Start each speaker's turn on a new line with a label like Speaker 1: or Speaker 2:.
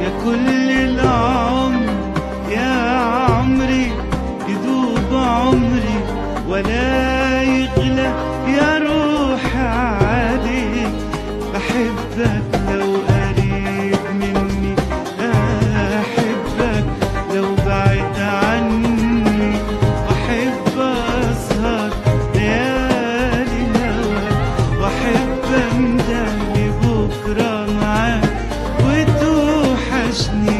Speaker 1: يا كل العمر يا عمري يدوب عمري ولا يغلى يا روح عليك. بحبك لو قريب مني، أحبك لو بعيد عني، وأحب أسهر ليالي هواك، وأحب أندم بكرة معاك وتوحشني.